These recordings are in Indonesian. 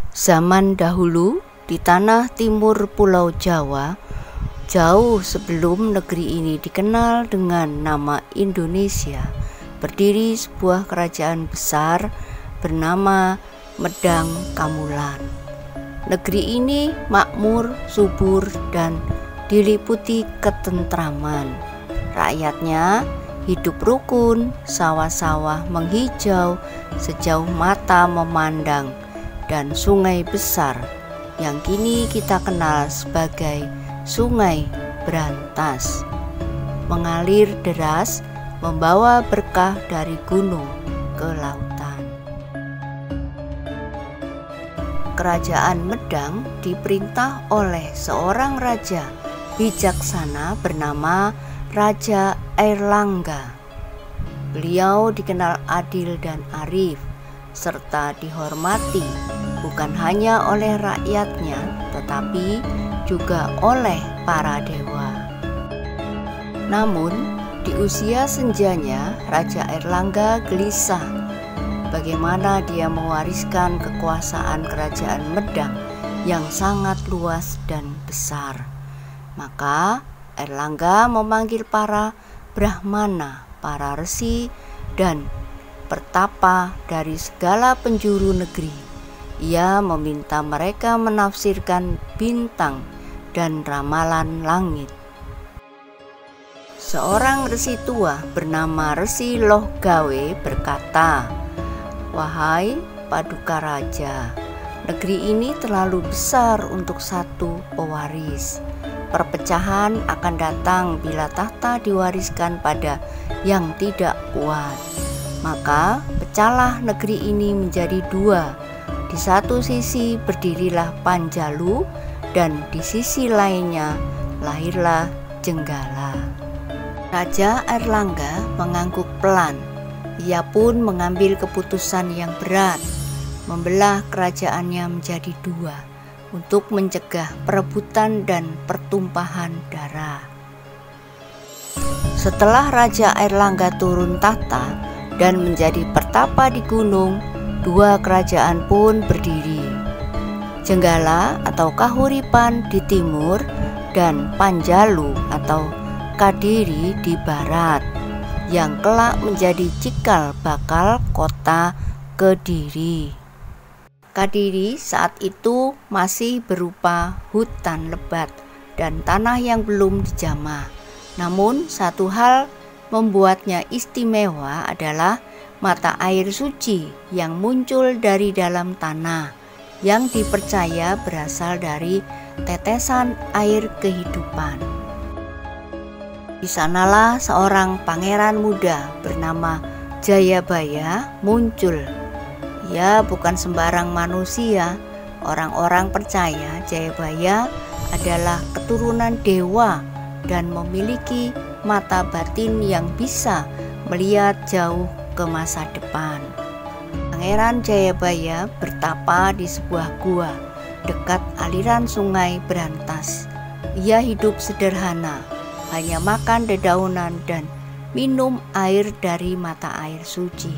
Zaman dahulu di tanah timur Pulau Jawa, jauh sebelum negeri ini dikenal dengan nama Indonesia, berdiri sebuah kerajaan besar bernama Medang Kamulan. Negeri ini makmur, subur, dan diliputi ketentraman. Rakyatnya hidup rukun, sawah-sawah menghijau sejauh mata memandang, dan sungai besar yang kini kita kenal sebagai Sungai Brantas mengalir deras membawa berkah dari gunung ke lautan. Kerajaan Medang diperintah oleh seorang raja bijaksana bernama Raja Airlangga. Beliau dikenal adil dan arif serta dihormati bukan hanya oleh rakyatnya tetapi juga oleh para dewa. Namun di usia senjanya Raja Airlangga gelisah bagaimana dia mewariskan kekuasaan kerajaan Medang yang sangat luas dan besar. Maka Airlangga memanggil para brahmana, para resi dan pertapa dari segala penjuru negeri. Ia meminta mereka menafsirkan bintang dan ramalan langit. Seorang resi tua bernama Resi Lohgawe berkata, "Wahai Paduka Raja, negeri ini terlalu besar untuk satu pewaris. Perpecahan akan datang bila tahta diwariskan pada yang tidak kuat. Maka pecahlah negeri ini menjadi dua. Di satu sisi berdirilah Panjalu dan di sisi lainnya lahirlah Jenggala." Raja Airlangga mengangguk pelan. Ia pun mengambil keputusan yang berat, membelah kerajaannya menjadi dua untuk mencegah perebutan dan pertumpahan darah. Setelah Raja Airlangga turun tahta dan menjadi pertapa di gunung, dua kerajaan pun berdiri. Jenggala atau Kahuripan di timur dan Panjalu atau Kadiri di barat, yang kelak menjadi cikal bakal kota Kediri. Kadiri saat itu masih berupa hutan lebat dan tanah yang belum dijamah. Namun satu hal membuatnya istimewa adalah mata air suci yang muncul dari dalam tanah, yang dipercaya berasal dari tetesan air kehidupan. Di sanalah seorang pangeran muda bernama Jayabaya muncul. Ia bukan sembarang manusia. Orang-orang percaya Jayabaya adalah keturunan dewa dan memiliki mata batin yang bisa melihat jauh ke masa depan. Pangeran Jayabaya bertapa di sebuah gua dekat aliran Sungai Brantas. Ia hidup sederhana, hanya makan dedaunan dan minum air dari mata air suci.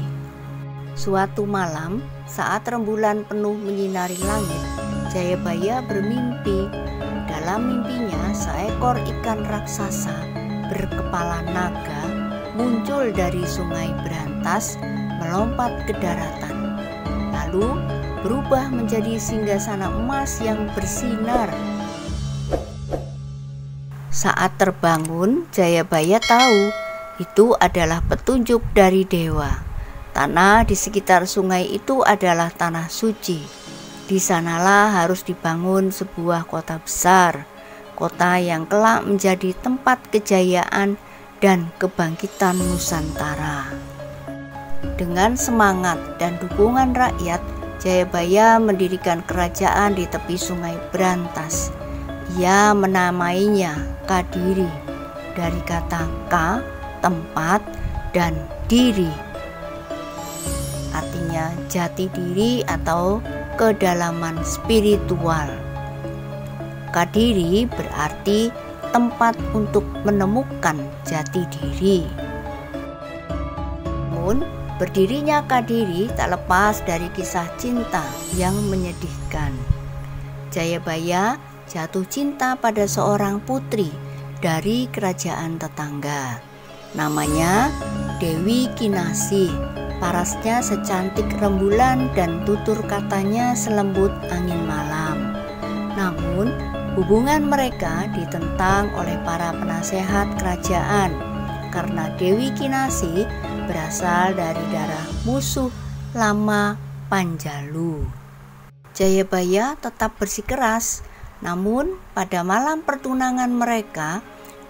Suatu malam, saat rembulan penuh menyinari langit, Jayabaya bermimpi. Dalam mimpinya, seekor ikan raksasa berkepala naga muncul dari Sungai Brantas, melompat ke daratan, lalu berubah menjadi singgasana emas yang bersinar. Saat terbangun, Jayabaya tahu itu adalah petunjuk dari dewa. Tanah di sekitar sungai itu adalah tanah suci. Di sanalah harus dibangun sebuah kota besar, kota yang kelak menjadi tempat kejayaan dan kebangkitan Nusantara. Dengan semangat dan dukungan rakyat, Jayabaya mendirikan kerajaan di tepi Sungai Brantas. Ia menamainya Kadiri dari kata ka, tempat, dan diri, artinya jati diri atau kedalaman spiritual. Kadiri berarti tempat untuk menemukan jati diri. Namun Berdirinya Kadiri tak lepas dari kisah cinta yang menyedihkan. Jayabaya jatuh cinta pada seorang putri dari kerajaan tetangga. Namanya Dewi Kinasih. Parasnya secantik rembulan dan tutur katanya selembut angin malam. Namun hubungan mereka ditentang oleh para penasehat kerajaan karena Dewi Kinasih berasal dari darah musuh lama Panjalu. Jayabaya tetap bersikeras, namun pada malam pertunangan mereka,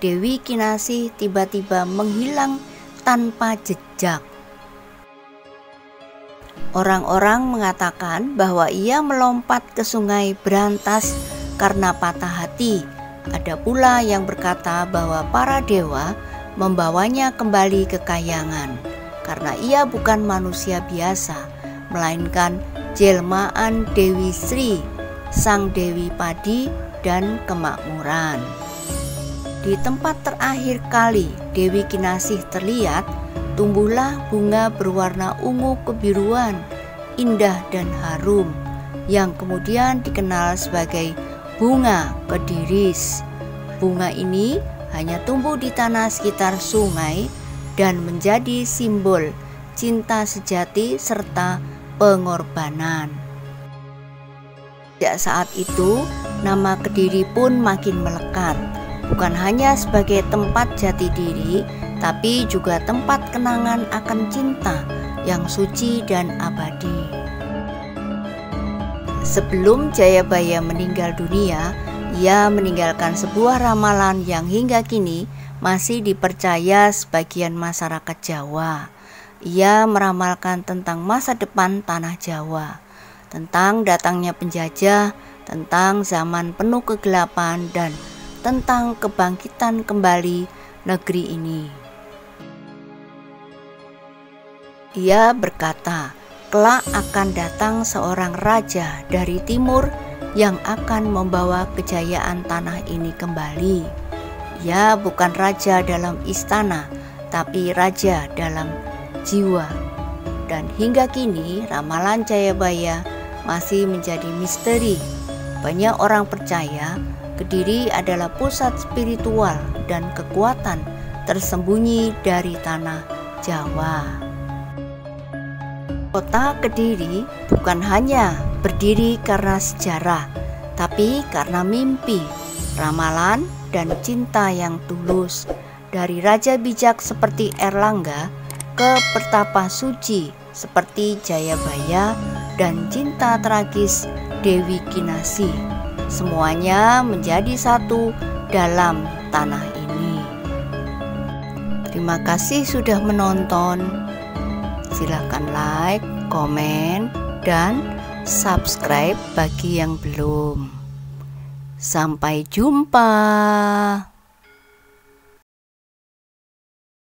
Dewi Kinasih tiba-tiba menghilang tanpa jejak. Orang-orang mengatakan bahwa ia melompat ke sungai Berantas karena patah hati. Ada pula yang berkata bahwa para dewa membawanya kembali ke Kahyangan karena ia bukan manusia biasa, melainkan jelmaan Dewi Sri, sang Dewi Padi dan Kemakmuran. Di tempat terakhir kali Dewi Kinasih terlihat, tumbuhlah bunga berwarna ungu kebiruan, indah dan harum, yang kemudian dikenal sebagai bunga Kediris. Bunga ini hanya tumbuh di tanah sekitar sungai dan menjadi simbol cinta sejati serta pengorbanan. Sejak saat itu, nama Kediri pun makin melekat, bukan hanya sebagai tempat jati diri, tapi juga tempat kenangan akan cinta yang suci dan abadi. Sebelum Jayabaya meninggal dunia, ia meninggalkan sebuah ramalan yang hingga kini masih dipercaya sebagian masyarakat Jawa. Ia meramalkan tentang masa depan tanah Jawa, tentang datangnya penjajah, tentang zaman penuh kegelapan, dan tentang kebangkitan kembali negeri ini. Ia berkata, kelak akan datang seorang raja dari timur yang akan membawa kejayaan tanah ini kembali. Ia bukan raja dalam istana, tapi raja dalam jiwa. Dan hingga kini ramalan Jayabaya masih menjadi misteri. Banyak orang percaya Kediri adalah pusat spiritual dan kekuatan tersembunyi dari tanah Jawa. Kota Kediri bukan hanya berdiri karena sejarah, tapi karena mimpi, ramalan, dan cinta yang tulus. Dari raja bijak seperti Erlangga ke petapa suci seperti Jayabaya dan cinta tragis Dewi Kinasih, semuanya menjadi satu dalam tanah ini. Terima kasih sudah menonton. Silahkan like, komen, dan subscribe bagi yang belum. Sampai jumpa.